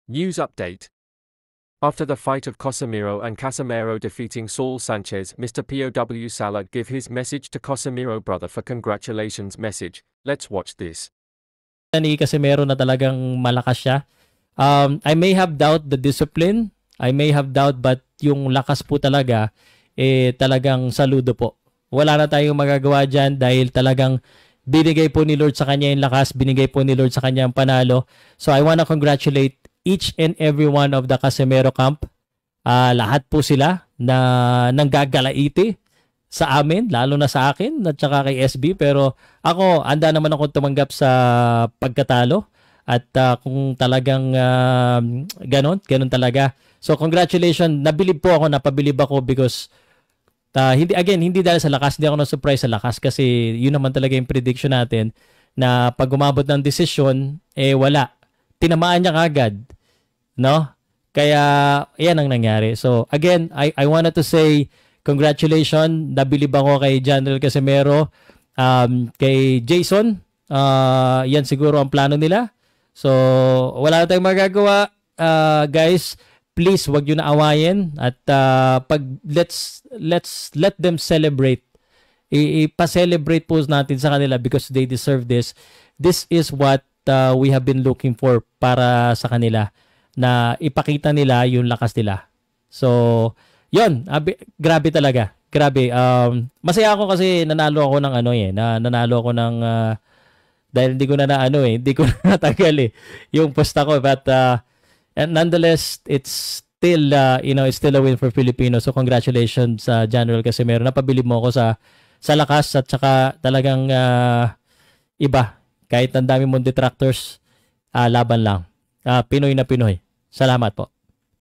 News update. After the fight of Casemiro and Casemiro defeating Saul Sanchez, Mr. POW Salah give his message to Casemiro brother for congratulations message. Let's watch this. Ni Casemiro na talagang malakas siya. I may have doubt the discipline. I may have doubt but yung lakas po talaga talagang saludo po. Wala na tayong magagawa dyan dahil talagang binigay po ni Lord sa kanya yung lakas, binigay po ni Lord sa kanya ang panalo. So I wanna congratulate each and every one of the Casemiro camp. Lahat po sila na nanggagalaiti sa amin, lalo na sa akin at saka kay SB. Pero ako, handa naman ako tumanggap sa pagkatalo. At kung talagang ganon talaga. So congratulations, nabilib po ako, napabilib ako because hindi dahil sa lakas, hindi ako na-surprise sa lakas kasi yun naman talaga yung prediction natin na pag umabot ng desisyon, wala. Tinamaan niya kagad. No? Kaya, yan ang nangyari. So, again, I wanted to say congratulations. Nabilib ako kay General Casemiro, kay Jason. Yan siguro ang plano nila. So, wala na tayong magagawa. Guys, please, wag yun na awayin. At let's let them celebrate. Ipa-celebrate po natin sa kanila because they deserve this. This is what we have been looking for para sa kanila na ipakita nila yung lakas nila. So, yun, grabe talaga. Grabe. Masaya ako kasi nanalo ako ng nanalo ako ng dahil hindi ko na hindi ko na natagal yung posta ko, but and nonetheless it's still it's still a win for Filipinos. So congratulations sa General Casemiro. Napabilib mo ako sa lakas at saka talagang iba. Kahit ang dami mong detractors, laban lang. Pinoy na Pinoy. Salamat po.